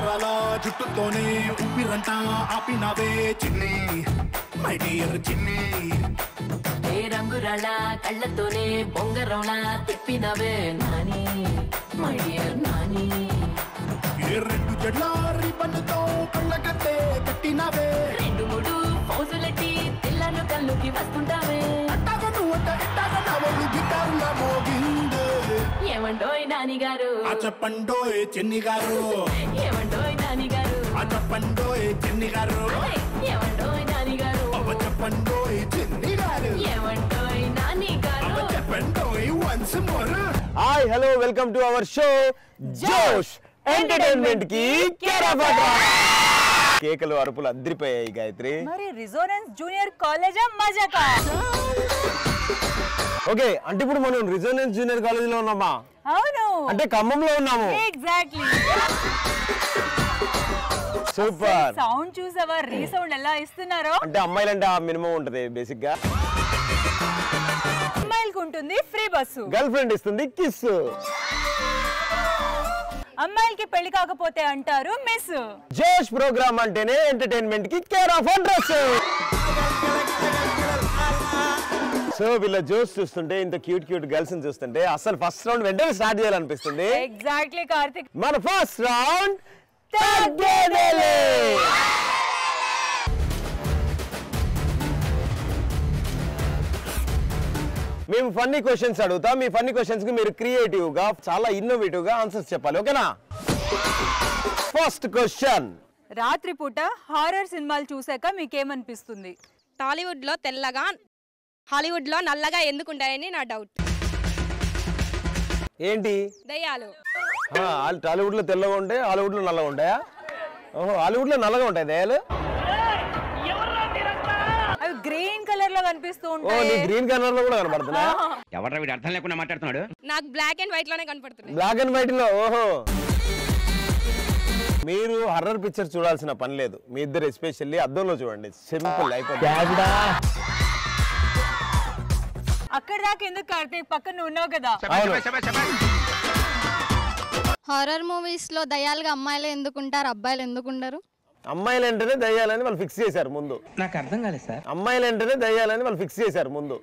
ఉంగరాల జుట్టుతోనే ఊపిరంతా ఆపినవే చిన్ని my dear చిన్ని ఏ రంగురాళ్ళ కళ్ళతోనే బొంగరంలా తిప్పినవే నాని మై డియర్ నాని ఏ రెండు జడ్ల రిబ్బన్తో కళ్ళకట్టే కట్టినవే రెండు మూడు పౌజులెట్టి పిల్లను కళ్ళుకి వస్తుంటావే అట్టాగా నువ్వంట ఎట్టాగా నా వాళ్ళు గిటారులా మోగిందే ఏమండోయ్ నాని గారు ఆ చెప్పండోయ్ చెన్ని గారు ఏమండోయ్ నాని గారు ఆ చెప్పండోయ్ చెన్ని గారు ఏమండోయ్ నాని గారు అవ చెప్పండోయ్ చెన్ని గారు ఏమండోయ్ నాని గారు అవ చెప్పండోయ్ once more hi hello welcome to our show Josh entertainment కి కేకలు అరుపులు అద్రిపోయాయి గాయత్రి. మరి రిజోనెన్స్ జూనియర్ కాలేజా మజాకా? ఓకే, అంటే ఇప్పుడు మనం రిజోనెన్స్ జూనియర్ కాలేజ్ లో ఉన్నామా? అవును, అంటే ఖమ్మంలో ఉన్నాము. ఎగ్జాక్ట్లీ. సూపర్. సౌండ్ చూసావా? రీసౌండ్ ఎలా ఇస్తున్నారో. అంటే అమ్మాయిలంటే ఆ మినిమం ఉంటది బేసిక్ గా. అమ్మాయిలకు ఉంటుంది ఫ్రీ బస్సు, గర్ల్ ఫ్రెండ్ ఇస్తుంది కిస్. అమ్మాయిలకి పెళ్లి కాకపోతే అంటారు మిస్. జోష్ ప్రోగ్రామ్ అంటేనే ఎంటర్టైన్మెంట్ కి కేర్ ఆఫ్ అడ్రస్. సో వీళ్ళ జోష్ చూస్తుంటే, ఇంత క్యూట్ క్యూట్ గర్ల్స్ చూస్తుంటే అసలు ఫస్ట్ రౌండ్ వెంటనే స్టార్ట్ చేయాలనిపిస్తుంది. ఎగ్జాక్ట్లీ కార్తిక్. మన ఫస్ట్ రౌండ్ తగ్గేదేలే. మేము ఫన్నీ క్వశ్చన్స్ అడుగుతాం. మీ ఫన్నీ క్వశ్చన్స్ కి మీరు క్రియేటివ్ గా, చాలా ఇన్నోవేటివ్ గా ఆన్సర్స్ చెప్పాలి. ఓకేనా? ఫస్ట్ క్వశ్చన్, రాత్రిపూట హారర్ సినిమాలు చూసాక మీకేమనిపిస్తుంది? టాలీవుడ్ లో తెల్లగా, హాలీవుడ్ లో నల్లగా ఎందుకుంటాయని నా డౌట్. ఏంటి? దయ్యాలు. టాలీవుడ్ లో తెల్లగా ఉంటాయి, హాలీవుడ్ లో నల్లగా ఉంటాయా? ఓహో, హాలీవుడ్ లో నల్లగా ఉంటాయి దయ్యాలు. అవి గ్రీన్ కలర్ లో కనిపిస్తూ ఓ, ఉంటాయి. నీ గ్రీన్ కలర్ లో కూడా కనబడుతున్నా? ఎవరు వీడు అర్థం లేకుండా మాట్లాడుతున్నాడు? నాకు బ్లాక్ అండ్ వైట్ లోనే కనపడుతుంది. బ్లాక్ అండ్ వైట్ లో. ఓహో, మీరు హర్రర్ పిక్చర్ చూడాల్సిన పని లేదు. మీ ఇద్దరు ఎస్పెషల్లీ అద్దంలో చూడండి, సింపుల్ అయిపోతుంది. అక్కడ దాకా ఎందుకు కార్తీక్? పక్కన ఉన్నావు కదా. హారర్ మూవీస్ లో దయ్యాలుగా అమ్మాయిలు ఎందుకుంటారు, అబ్బాయిలు ఎందుకుంటారు? అమ్మాయిలు అంటేనే దయ్యాలని వాళ్ళు ఫిక్స్ చేశారు ముందు. నాకు అర్థం కాలేదు సార్. అమ్మాయిలు అంటేనే దయ్యాలని వాళ్ళు ఫిక్స్ చేశారు ముందు.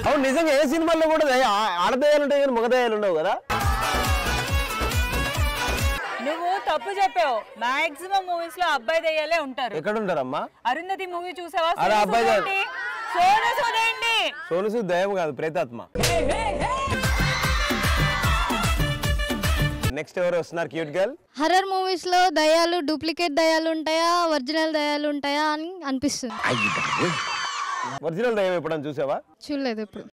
అవును, నిజంగా ఏ సినిమాల్లో కూడా ఆడదయ్యాలు ఉంటాయి కానీ మగ దయ్యాలు ఉండవు కదా. నువ్వు తప్పు చెప్పావు. మాక్సిమం మూవీస్ లో అబ్బాయి దయ్యాలే ఉంటారు. ఎక్కడ ఉంటారమ్మా? అరుంధతి మూవీ చూసావా? అరే అబ్బాయి సోను సూద్ దయ్యం కాదు, ప్రేతాత్మ. నెక్స్ట్ ఎవరు వస్తున్నారు క్యూట్ గర్ల్? హర్రర్ మూవీస్ లో దయ్యాలు డూప్లికేట్ దయ్యాలు ఉంటాయా, ఒరిజినల్ దయ్యాలు ఉంటాయా అని అనిపిస్తుంది. ఒరిజినల్ దయ్యం ఎప్పుడైనా చూసావా? చూడలేదు ఎప్పుడు.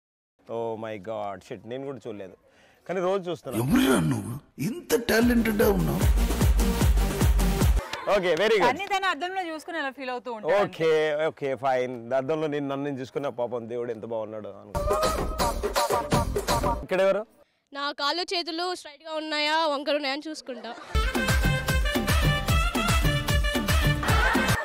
ఓ మై గాడ్, షిట్, నేను కూడా చూడలేదు కానీ రోజు చూస్తున్నా. ఎవరురా నువ్వు ఇంత టాలెంటెడ్ ఉన్నావు? Okay, very good. అన్ని తన అద్దంలో చూసుకుని అలా ఫీల్ అవుతూ ఉంటాడు. Okay okay fine. అద్దంలో నన్ను చూసుకున్న పాపం దేవుడు ఎంత బాగున్నాడు అనుకో. ఇక్కడ ఎవరు? నా కాళ్ళు చేతులు స్ట్రైట్ గా ఉన్నాయా, వంకరు ఉన్నాయా అని చూసుకుంటా.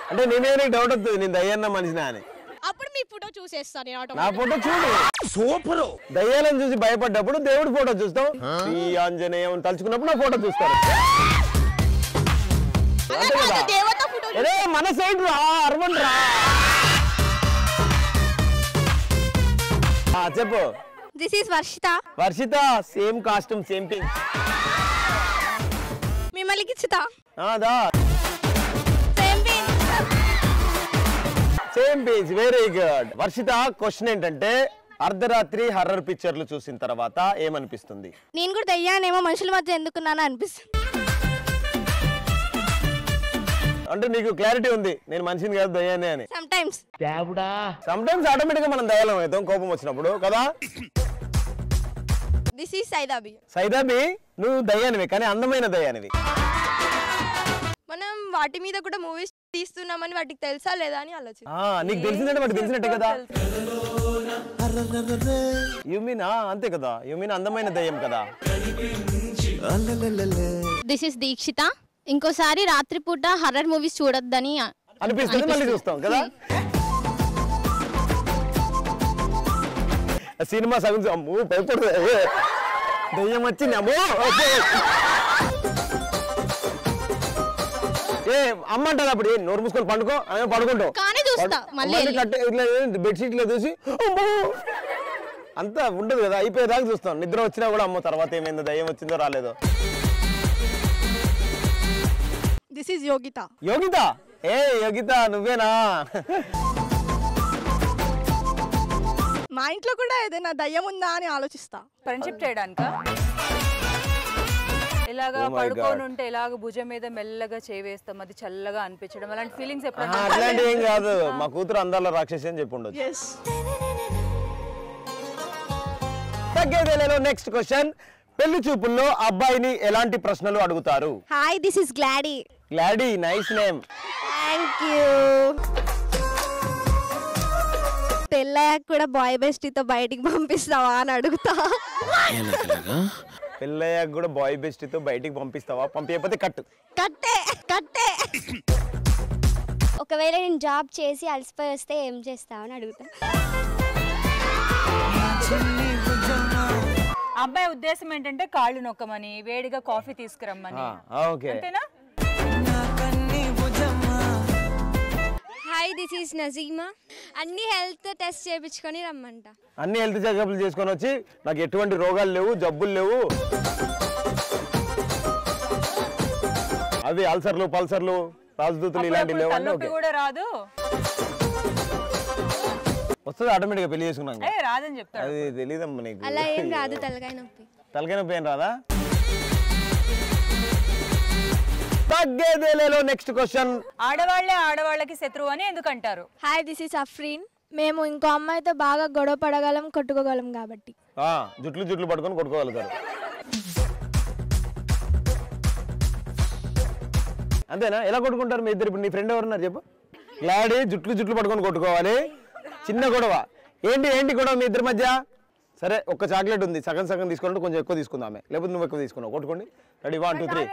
అంటే నేనే డౌట్ వస్తుంది నేను దయ్యాన్న మనిషినా అని. అప్పుడు మీ ఫోటో చూసేస్తాను. నా ఫోటో చూడు. సూపర్. దయ్యాలను చూసి భయపడ్డప్పుడు దేవుడి ఫోటో చూస్తాం. శ్రీ ఆంజనేయం తలుచుకున్నప్పుడు నా ఫోటో చూస్తారు. అరే మన సైడ్ రా, అరవండి రా. చెప్పు. This is Varshitha. Varshitha, same costume, same thing. మిమ్మల్ని కిచ్చితా. Same page. Very good. Varshitha, question ఏంటంటే అర్ధరాత్రి హర్రర్ పిక్చర్లు చూసిన తర్వాత ఏమనిపిస్తుంది? నేను కూడా దయ్యానేమో మనుషుల మధ్య ఎందుకున్నానా అనిపిస్తుంది. అంటే నీకు క్లారిటీ ఉంది నేను మనిషిని కాదు దయ్యానే అని. సమ్ టైమ్స్ ఆటోమేటిక్ గా మనం దయ్యాలం అవుతాం కోపం వచ్చినప్పుడు కదా. This is Saidabi. సైదాబి, నువ్వు దయ్యానివి కానీ అందమైన దయ్యానివి. మనం వాటి మీద కూడా మూవీస్ తీస్తున్నామని వాటికి తెలుసా లేదా అని ఆలోచన. నీకు తెలిసిందంటే వాటికి తెలిసినట్టే కదా. యుమినా అంతే కదా, యుమినా అందమైన దయ్యం కదా. This is Dikshita. ఇంకోసారి రాత్రిపూట హర్రర్ మూవీస్ చూడొద్దని అనిపిస్తుంది, మళ్ళీ చూస్తాం కదా. సినిమా సగం అమ్మో భయపడదు, దయ్యం వచ్చింది అమ్మో. ఏ అమ్మ అంటారు అప్పుడు నోరు మూసుకొని పండుకో అనే పడుకుంటావు కానీ చూస్తా మళ్ళీ ఇట్లా బెడ్షీట్ లో చూసి అంతా ఉండదు కదా అయిపోయేదాకా చూస్తాం నిద్ర వచ్చినా కూడా అమ్మో తర్వాత ఏమైందో దయ్యం వచ్చిందో రాలేదో. This is Yogitha. యోగిత ఏ యోగిత నువ్వేనా? మా ఇంట్లో కూడా ఏదైనా దయ్యం ఉందా అని ఆలోచిస్తా. ఫ్రెండ్షిప్ చేయడానిక ఇలాగా పడుకొని ఉంటే ఇలాగ భుజం మీద మెల్లగా చేవేస్తాం అది చల్లగా అనిపించడం అలాంటి ఫీలింగ్స్ ఎప్పుడైనా? అట్లాంటి ఏం కాదు మా కూతురు అందాల రాక్షసి అని చెప్పి ఉండొచ్చు. తగ్గేదేలేలో నెక్స్ట్ క్వశ్చన్ పెళ్లి చూపుల్లో అబ్బాయిని ఎలాంటి ప్రశ్నలు అడుగుతారు? Hi this is Gladys. Gladys nice name. Thank you. పెళ్ళయ్యాక కూడా బాయ్ బెస్టీతో బయటికి పంపిస్తావా అని అడుగుతా. పెళ్ళయ్యాక కూడా బాయ్ బెస్టీతో బయటికి పంపిస్తావా? పంపించకపోతే కట్టే. ఒకవేళ నేను జాబ్ చేసి అలసిపోయి వస్తే ఏం చేస్తావు అని అడుగుతా. అబ్బాయి ఉద్దేశం ఏంటంటే కాళ్ళు నొక్కమని వేడిగా కాఫీ తీసుకురమ్మని. అంతేనా? Hi this is Nazima. అన్ని హెల్త్ టెస్ట్ చేయించుకొని రమ్మంట. అన్ని హెల్త్ చెకప్లు చేసుకొని వచ్చి నాకు ఎటువంటి రోగాలు లేవు జబ్బులు లేవు అవి అల్సర్లు పల్సర్లు రాజదూతులు ఇలాంటివి లేవు అంటే కూడా రాదు వస్తుంది ఆటోమేటిక్ గా పెళ్లి చేసుకున్నాం రాదని చెప్తాడు. అది తెలియదమ్మా నీకు. అలా ఏం రాదు. తలకాయ నొప్పి ఏం రాదా? తగ్గేదేలేలో నెక్స్ట్ క్వశ్చన్ ఆడవాళ్లే ఆడవాళ్ళకి శత్రువు అని ఎందుకు అంటారు? Hi this is Afreen. మేము ఇంకో అమ్మాయితో బాగా గొడవ పడగలం కొట్టుకోగలం కాబట్టి. జుట్లు పట్టుకొని కొట్టుకోగలుగుతారు అంతేనా? ఎలా కొట్టుకుంటారు మీ ఇద్దరు? ఇప్పుడు నీ ఫ్రెండ్ ఎవరున్నారు చెప్పు. గ్లాడీ జుట్లు పట్టుకొని కొట్టుకోవాలి. చిన్న గొడవ ఏంటి గొడవ మీ ఇద్దరి మధ్య? సరే ఒక్క చాక్లెట్ ఉంది సగం తీసుకుంటే కొంచెం ఎక్కువ తీసుకుందామే లేకపోతే నువ్వు ఎక్కువ తీసుకున్నావు కొట్టుకోండి. రెడీ 1 2 3.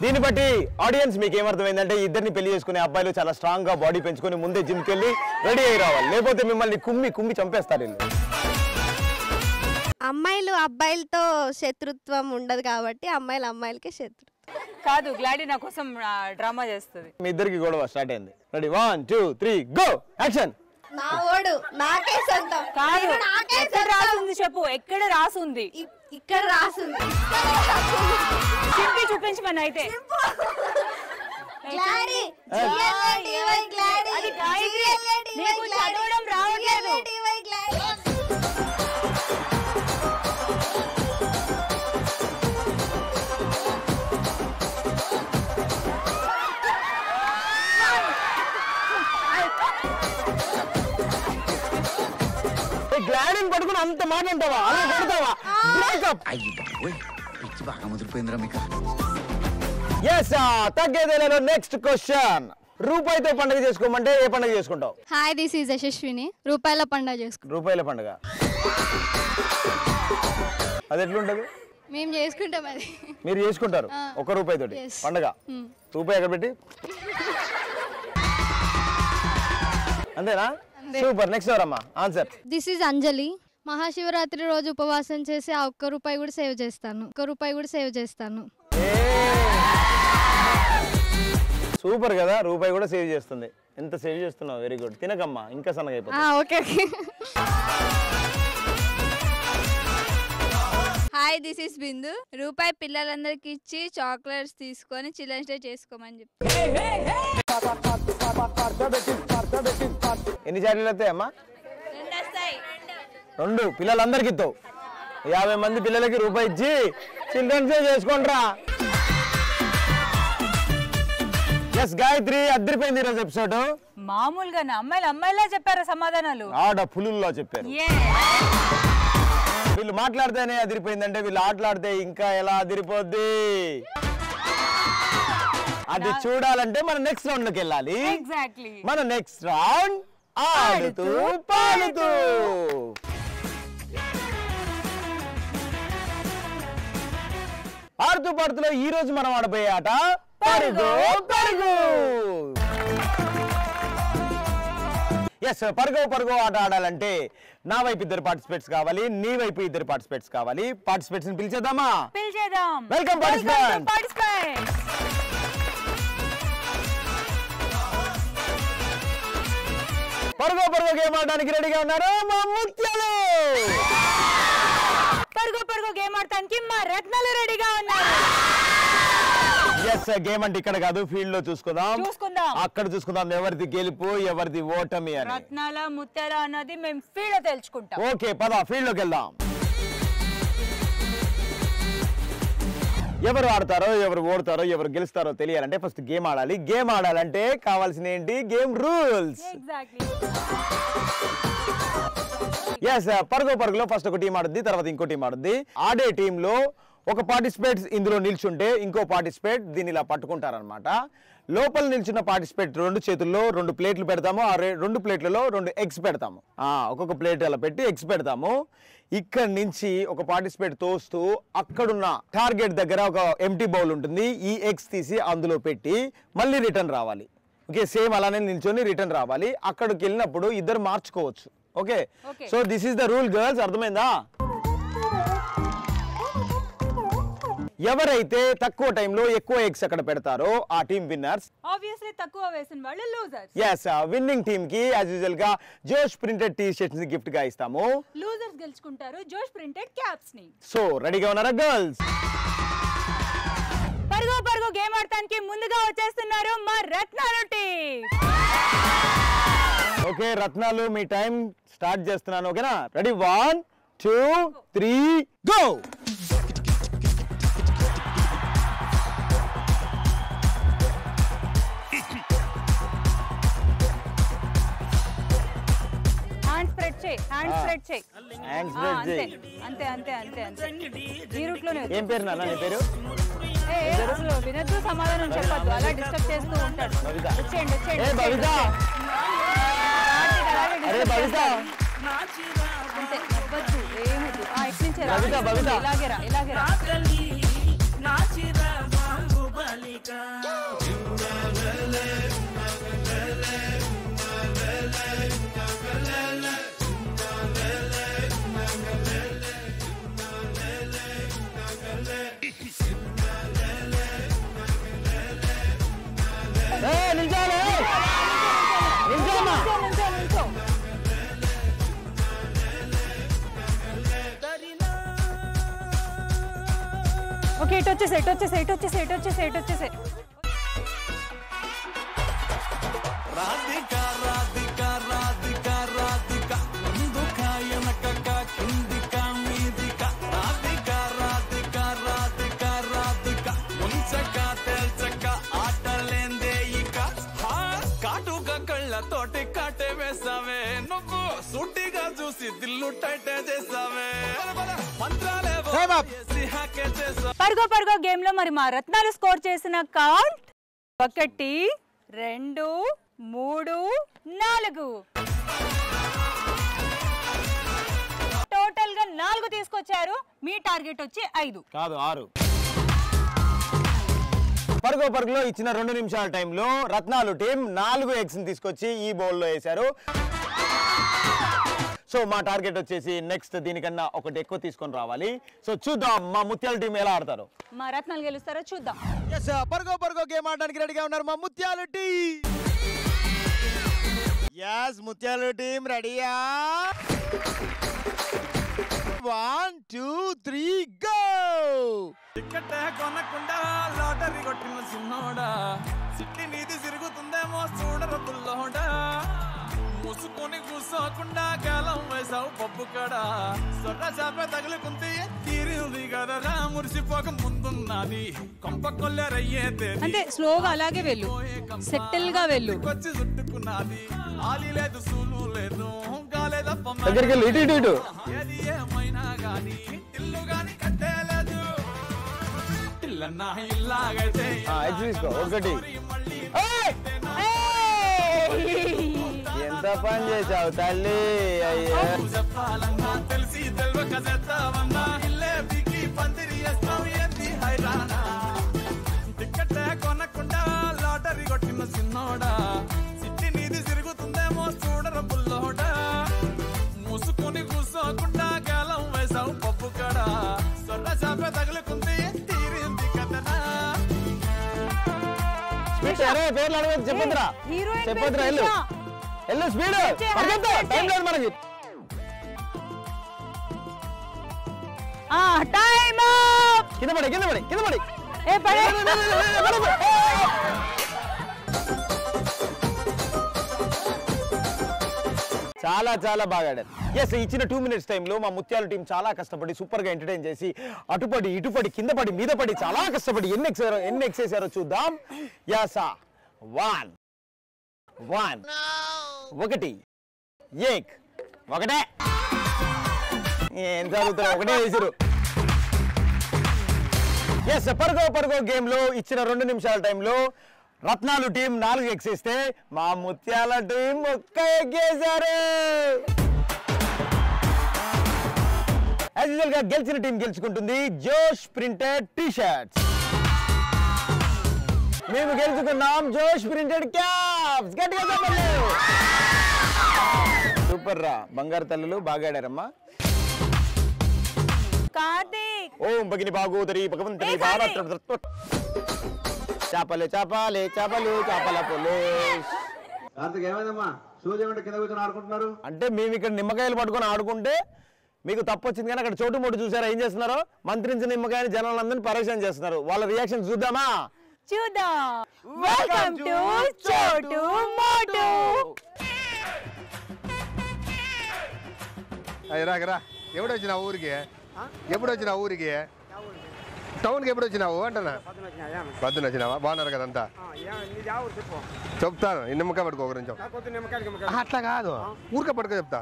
దీన్ని బట్టి ఆడియన్స్ మీకు ఏమర్థమైందంటే ఇద్దరిని పెళ్లి చేసుకునే అబ్బాయిలు చాలా స్ట్రాంగ్ గా బాడీ పెంచుకొని ముందే జిమ్కి వెళ్ళి రెడీ అయ్యి రావాలి లేకపోతే మిమ్మల్ని కుమ్మి చంపేస్తారు వీళ్ళు. అమ్మాయిలు అబ్బాయిలతో శత్రుత్వం ఉండదు కాబట్టి అమ్మాయిలకే శత్రు కాదు. గ్లాడీ నా కోసం డ్రామా చేస్తుంది. మీ ఇద్దరికి గొడవ స్టార్ట్ అయింది. Ready 1 2 3 go action. నా ఓడు నాకే సొంతం కాదు. ఎక్కడ రాసుంది చెప్పు. ఎక్కడ రాసుంది? ఇక్కడ రాసుంది. చింపి చూపించమని అయితే. అది గాయత్రి. నీకు చదవడం రావట్లేదు. గ్లాడీని పట్టుకుని అంత మాట అంటావా? అలా కొడతావా? బ్రేకప్. పిచ్చి బాగా ముదిరిపోయిందిరా మీకు. yes తగ్గేదేలేలో నెక్స్ట్ క్వశ్చన్ రూపాయితో పండుగ చేసుకోమంటే ఏ పండుగ చేసుకుంటావు? హాయ్ దిస్ ఈజ్ యశస్విని. రూపాయల పండుగ చేసుకుంటాం. రూపాయల పండుగ అది ఎట్లుంటది? మేము చేసుకుంటాం. అది మీరు చేసుకుంటారు 1 రూపాయి తోటి పండుగ. రూపాయి ఎక్కడ పెట్టి అంతేనా? సూపర్. నెక్స్ట్ ఎవరమ్మా ఆన్సర్? దిస్ ఈజ్ అంజలి. మహాశివరాత్రి రోజు ఉపవాసం చేసి ఆ 1 రూపాయి కూడా సేవ్ చేస్తాను. సూపర్ కదా. రూపాయి కూడా సేవ్ చేస్తుంది. ఎంత సేవ్ చేస్తున్నావు? Very good. తినకమ్మా ఇంకా సన్నగా అయిపోతుంది. ఓకే. హాయ్ దిస్ ఇస్ బిందు. రూపాయి పిల్లలందరికి ఇచ్చి చాక్లెట్స్ తీసుకొని చిల్డ్రన్స్ డే చేసుకోమని చెప్పి. ఎన్ని చాక్లెట్లు వస్తాయమ్మా? 2 పిల్లలందరికి ఇస్తావు. 50 మంది పిల్లలకి రూపాయి ఇచ్చి చిల్డ్రన్స్ డే చేసుకోండిరా. ఎస్ గాయత్రి అద్దరిపోయింది ఈరోజు ఎపిసోడ్. మామూలుగా అమ్మాయిలా చెప్పారా సమాధానాలు? ఆడ పులుల్లా చెప్పారు. వీళ్ళు మాట్లాడితేనే అదిరిపోయిందంటే వీళ్ళు ఆటలాడితే ఇంకా ఎలా అదిరిపోద్ది? అది చూడాలంటే మన నెక్స్ట్ రౌండ్ లోకి వెళ్ళాలి. ఎగ్జాక్ట్లీ. మన నెక్స్ట్ రౌండ్ ఆడుతూ పాడుతూ. ఆడుతూ పాడుతూలో ఈ రోజు మనం ఆడబోయే ఆట పరుగు పరుగు. ఎస్, పరుగు పరుగు ఆట ఆడాలంటే నా వైపు 2 పార్టిసిపేట్స్ కావాలి, నీ వైపు 2 పార్టిసిపేట్స్ కావాలి. పార్టిసిపేట్స్ ని పిలిచేద్దామా? పిలిచేద్దాం. Welcome participate. పరుగు పరుగు గేమ్ ఆడడానికి రెడీగా ఉన్నారు మా ముత్యాలు. పరుగు పరుగు గేమ్ ఆడటానికి మా రత్నాలు రెడీగా ఉన్నారు. ఎస్, గేమ్ అంటే ఇక్కడ కాదు, ఫీల్డ్ లో చూసుకుందాం. అక్కడ చూసుకుందాం ఎవరిది గెలుపు ఎవరిది ఓటమి అని. రత్నాల ముత్యాల అన్నది మేము ఫీల్డ్ లో తెలుసుకుంటాం. ఓకే, పద ఫీల్డ్ లోకి వెళ్దాం. ఎవరు ఆడతారో ఎవరు ఓడతారో ఎవరు గెలుస్తారో తెలియాలంటే ఫస్ట్ గేమ్ ఆడాలి. గేమ్ ఆడాలంటే కావాల్సిన ఏంటి? Game rules. ఎస్, పరుగు పరుగులో ఫస్ట్ ఒక టీం ఆడుద్ది, తర్వాత ఇంకో టీం ఆడుద్ది. ఆడే టీంలో ఒక పార్టిసిపేట్ ఇందులో నిల్చుంటే ఇంకో పార్టిసిపేట్ దీన్ని ఇలా పట్టుకుంటారనమాట. లోపల నిల్చున్న పార్టిసిపేట్ 2 చేతుల్లో 2 ప్లేట్లు పెడతాము. ఆ 2 ప్లేట్లలో 2 ఎగ్స్ పెడతాము. ఒక్కొక్క ప్లేట్ అలా పెట్టి ఎగ్స్ పెడతాము. ఇక్కడ నుంచి ఒక పార్టిసిపేట్ తోస్తూ అక్కడున్న టార్గెట్ దగ్గర ఒక ఎంటీ బౌల్ ఉంటుంది. ఈ ఎగ్స్ తీసి అందులో పెట్టి మళ్ళీ రిటర్న్ రావాలి. ఓకే, సేమ్ అలానే నిల్చొని రిటర్న్ రావాలి. అక్కడికి వెళ్ళినప్పుడు ఇద్దరు మార్చుకోవచ్చు. Okay, so this is the rule girls. అర్థమైందా? ఎవరైతే తక్కువ టైంలో ఎక్కువ ఎగ్స్ అక్కడ పెడతారో ఆ టీం విన్నర్స్. ఆబ్వియస్లీ తక్కువ వేసిన వాళ్ళు లూజర్స్. yes, విన్నింగ్ టీమ్ కి యాజ్ యూజువల్ గా జోష్ ప్రింటెడ్ టీ షర్ట్స్ ని గిఫ్ట్ గా ఇస్తాము. లూజర్స్ గెలుచుకుంటారు జోష్ ప్రింటెడ్ క్యాప్స్ ని. సో రెడీగా ఉన్నారా గర్ల్స్? పరుగు పరుగు గేమ్ ఆడటానికి ముందుగా వచ్చేస్తున్నారు మా రత్నాలు టీం. ఓకే రత్నాలు, మీ టైం స్టార్ట్ చేస్తున్నాను. ఓకేనా? Ready 1 2 3 go. ఏం పేరు నాన్న నీ పేరు? వినద్దు, సమాధానం చెప్పద్దు, అలా డిస్టర్బ్ చేస్తూ ఉంటాడు. వచ్చేయండి బవిత. అరే బవిత, అంతే నవ్వద్దు, ఏమొద్దు. ఇలాగేరా ఇలాగేరా. ఓకే, ఇటు వచ్చేసే. రాధికా రాధికా రాధికా రాధికా ముందుకా వెనకకా కిందికా మీదికా రాధికా రాధికా రాధికా రాధికా ముంచకా తేల్చక ఆటలేందే ఇక కాటుగా కళ్ళతోటి కాటే వేసావే నువ్వు సూటిగా చూసి దిల్లు టైటే చేసావే మంత్రాలేవో హాకే చేసా. పరుగు పరుగు గేమ్ లో మరి మా రత్నాలు స్కోర్ చేసిన కౌంట్ 1 2 3 4. టోటల్ గా 4 తీసుకొచ్చారు. మీ టార్గెట్ వచ్చి 5 కాదు 6. పరుగు పరుగులో ఇచ్చిన 2 నిమిషాల టైంలో రత్నాలు టీం 4 ఎగ్స్ ని తీసుకొచ్చి ఈ బౌల్ లో వేశారు. సో మా టార్గెట్ వచ్చేసి నెక్స్ట్ దీనికన్నా ఒకటి ఎక్కువ తీసుకొని రావాలి. సో చూద్దాం మా ముత్యాల టీం ఎలా ఆడతారు. మా రత్నాలు గెలుస్తారో చూద్దాం. yes, పరుగు పరుగు గేమ్ ఆడడానికి రెడీగా ఉన్నారు మా ముత్యాల టీం. yes, ముత్యాల టీం రెడీయా? 1 2 3 గో. టికెట్ కొనకుండా లాటరీ కొట్టిన సిన్నోడా సిట్టి నీది తిరుగుతుందేమో చూడరు పుల్లోడా మూసుకొని కూసోకుండా గాలం వేసావు పప్పు కడా సొర్ర చాప తగులుకుంటే తీరింది కదరా మురిసిపోక ముందున్నది కొంప కొల్లెరయ్యేదే. అంటే స్లోగా అలాగే వెళ్ళు, సెటిల్ గా వెళ్ళు. వచ్చి చుట్టుకున్నది ఆలి లేదు సూలు లేదు గాలేదప్ప ఏది ఏమైనా గాని ఇల్లు గాని కట్టేలేదు ఇల్లన్నా ఇల్లాగైతే ఎంత పని చేసావు తల్లి. అయ్యా చెప్పాలన్నా తెలిసి తెలియక చేస్తావన్నా ఇల్లే బిగి పందిరి చేస్తావు ఏంది హైరాణ తగులుకుంది తీరింది కదరా పేర్లు అడగదు చెప్పొద్దురా చెప్పొద్దురా వెళ్ళు స్పీడ్ టైం లేదు మనకి టైం కింద పడి చాలా చాలా బాగా ఆడారు. ఎస్ ఇచ్చిన 2 minutes టైంలో మా ముత్యాల టీం చాలా కష్టపడి సూపర్ గా ఎంటర్టైన్ చేసి అటుపడి ఇటుపడి కింద పడి మీద పడి చాలా కష్టపడి ఎన్ని ఎక్సేసారో చూద్దాం. యాసా 1 ఒకటి ఒకటే ఏం చదువుతారు ఒకటే వేసారు. ఎస్ పరుగో గేమ్ లో ఇచ్చిన 2 నిమిషాల టైంలో రత్నాలు టీం 4 ఎక్సేస్తే మా ముత్యాల టీం 1 ఎక్కేశారు. యాజ్ యూజువల్ గా గెలిచిన టీం గెలుచుకుంటుంది జోష్ ప్రింటెడ్ టీ షర్ట్స్. మేము గెలుచుకున్నాం జోష్ ప్రింటెడ్ క్యాప్స్. గట్టిగా చెప్పండి. సూపర్ రా బంగారు తల్లులు బాగా ఆడారమ్మా. కార్తీక్ ఓం భగిని భాగోదరి భగవంతుని చేపలే చేపలే చేపలు చేపల పోలీస్. ఏమైందమ్మా సూర్యమంటే కింద కూర్చొని ఆడుకుంటున్నారు అంటే మేము ఇక్కడ నిమ్మకాయలు పట్టుకొని ఆడుకుంటే మీకు తప్పు వచ్చింది కానీ అక్కడ చోటు మోటు చూసారా ఏం చేస్తున్నారో? మంత్రించిన నిమ్మకాయని జనాలందరినీ పరేషాన్ చేస్తున్నారు. వాళ్ళ రియాక్షన్ చూద్దామా? చూద్దాం. వెల్కమ్ టు చోటు మోటు. రాగరా ఎప్పుడు వచ్చినావు ఊరికి? ఎప్పుడు వచ్చినావు ఊరికి? టౌన్కి ఎప్పుడు వచ్చినావు అంటున్నా? పొద్దున వచ్చినావా? బాగున్నారు కదంతా? చెప్తాను ఈ నిమ్మకాయ పట్టుకో ఒక నిమిషం. అట్లా కాదు ఊరికే పట్టుకో చెప్తా.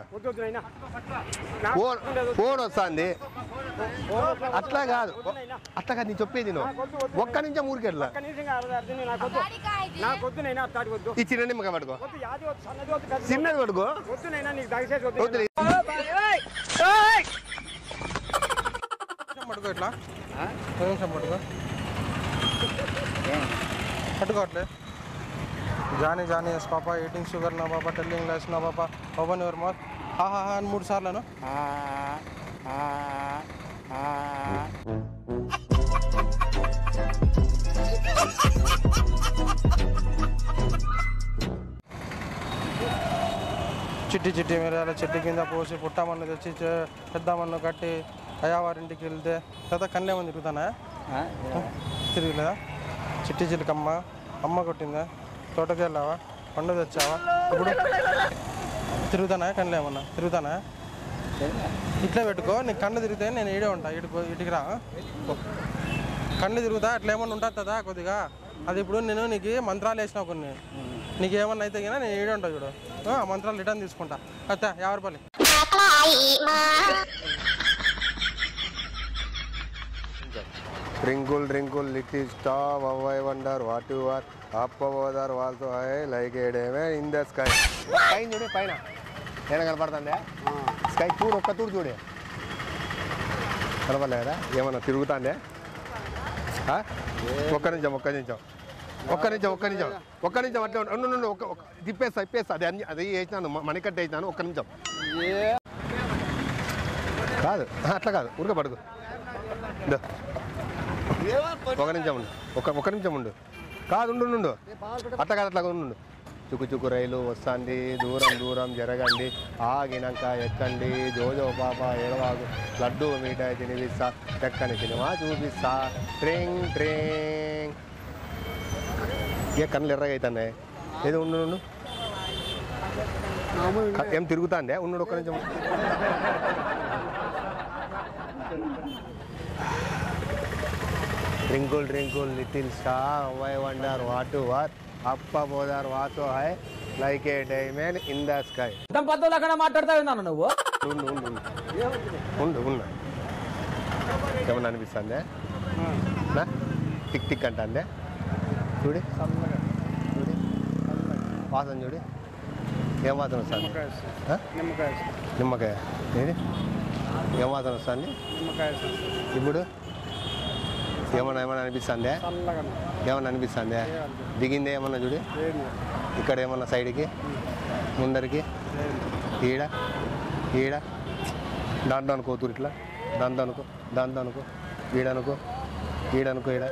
ఫోన్ వస్తుంది అట్లా కాదు నేను చెప్పేది ఒక్క నిమిషం ఊరికి వెళ్ళా. ఈ చిన్న నిమ్మకాయ పట్టుకో చిన్నది పట్టుకో. పట్టుకో ఇట్లా పట్టుకోవట్లే. Johnny Johnny yes papa eating sugar no papa telling less నా పాప ఓపెన్ యువర్ మౌత్ హా అని 3 సార్లను. చిట్టి మిరియాల చెట్టు కింద పోసి పుట్టమన్ను తెచ్చి పెద్దమన్ను కట్టి అయ్యవారింటికి వెళ్తే తర్వాత కన్నేమని తిరుగుతానా? తిరగలేదా? చిట్టి చిలుకమ్మ అమ్మ కొట్టిందా? తోటకి వెళ్ళావా? పండు తెచ్చావా? ఇప్పుడు తిరుగుతానా? కళ్ళు ఏమన్నా తిరుగుతానా? ఇట్లా పెట్టుకో. నీకు కళ్ళు తిరిగితే నేను ఈడే ఉంటా. ఇటుకి రా. కళ్ళు తిరుగుతా అట్లా ఏమన్నా ఉంటుందా కొద్దిగా? అది ఇప్పుడు నేను నీకు మంత్రాలు వేసినా కొన్ని నీకు ఏమన్నా అయితే కానీ నేను ఈడే ఉంటా చూడు. ఆ మంత్రాలు రిటర్న్ తీసుకుంటా. అత్త 50 రూపాయలు. Twinkle twinkle little star, how I wonder what you are. Up over there also I like a diamond in the sky. పైన చూడే పైన ఏమైనా కనపడుతుందా? స్కై చూడు ఒక్క తూడు చూడే కనపడలేదా? ఏమన్నా తిరుగుతుందే? ఒక్క నిమిషం అట్లా ఉండు. తిప్పేస్తా అది అది వేసినాను మణికట్ట వేసినాను. ఒక్క నిమిషం కాదు అట్లా కాదు ఊరికే పడుకో. ఒక నిమిషం ఉండు. కాదు ఉండు అట్లా కాదు అట్లా ఉండు. చుక్కు రైలు వస్తుంది దూరం జరగండి ఆగినాక ఎక్కండి జోజో పాప ఏడవాగు లడ్డు మిఠాయి తినిపిస్తా చక్కని సినిమా చూపిస్తా ట్రింగ్ ట్రింగ్. ఇక కళ్ళు ఎర్రగా అవుతున్నాయి. ఏదో ఉండు ఏం తిరుగుతాండే? ఉండు ఒక్క నిమిషం. Twinkle twinkle little star, I wonder what you are. Up above there also high, like a diamond in the sky. అక్కడ మాట్లాడతావు నువ్వు? ఉండు ఏమన్నా అనిపిస్తుందే? టిక్ టిక్ అంటే చూడు వాసన చూడు. ఏం వాసన వస్తుంది? నిమ్మకాయ. ఏం వాసన వస్తుంది? ఇప్పుడు ఏమన్నా అనిపిస్తుందే? దిగిందే ఏమన్నా చూడు. ఇక్కడ ఏమన్నా సైడ్కి ముందరికి ఈడ దాంట్లో అనుకో తూరు ఇట్లా దాంతో అనుకో ఈడనుకో ఈడనుకో ఈడ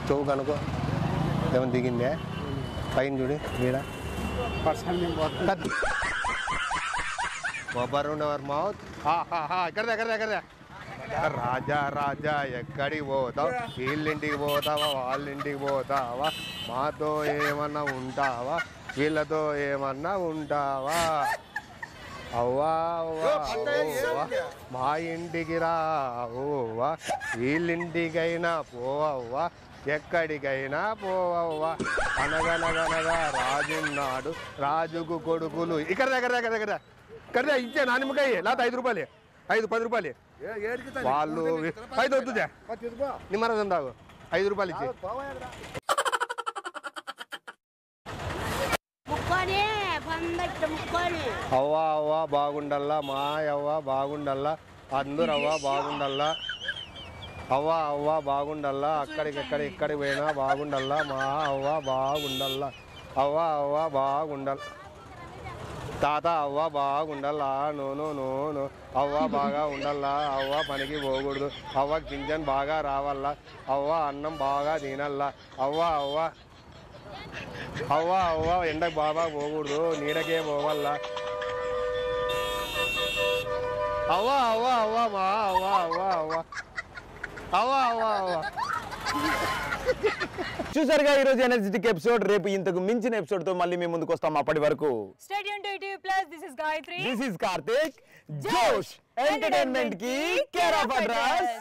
చౌక్ అనుకో ఏమైనా దిగిందే పైన చూడు ఈడ ఓవర్ మౌత్ ఎక్కడదే రాజా రాజా ఎక్కడికి పోతావు వీళ్ళింటికి పోతావా వాళ్ళింటికి పోతావా మాతో ఏమన్నా ఉంటావా వీళ్ళతో ఏమన్నా ఉంటావా అవ్వా అవ్వా మా ఇంటికి రావా వీళ్ళింటికైనా పోవవ్వా ఎక్కడికైనా పోవవ్వా అనగనగనగా రాజున్నాడు రాజుకు కొడుకులు ఇక్కడ ఇచ్చే నా నిమ్మకాయ లేకపోతే 5 రూపాయలు 10 రూపాయలు వాళ్ళు 5 వద్దుదే నిమ్మరసం తాగు 5 రూపాయలు ఇచ్చి అవ్వా అవ్వా బాగుండల్లా మా అవ్వ బాగుండల్లా అందరూ అవ్వ బాగుండల్లా అవ్వా అవ్వ బాగుండల్లా ఇక్కడికి పోయినా బాగుండల్లా మా అవ్వ బాగుండల్లా అవ్వా అవ్వ బాగుండల్లా తాత అవ్వ బాగుండల్లా నోను అవ్వ బాగా ఉండల్లా అవ్వ పనికి పోకూడదు అవ్వ గింజన్ బాగా రావల్లా అవ్వ అన్నం బాగా తినల్లా అవ్వ ఎండకు బాగా పోకూడదు నీడకే పోవల్లా అవ్వ మా అవ్వ చూసారుగా ఈరోజు ఎనర్జెటిక్ ఎపిసోడ్. రేపు ఇంతకు మించిన ఎపిసోడ్ తో మళ్ళీ మేము ముందుకు వస్తాం. అప్పటి వరకు stay tune to ETV plus. This is Gayatri, this is Karthik. జోష్ ఎంటర్టైన్మెంట్ కి కేర్ ఆఫ్ అడ్రస్.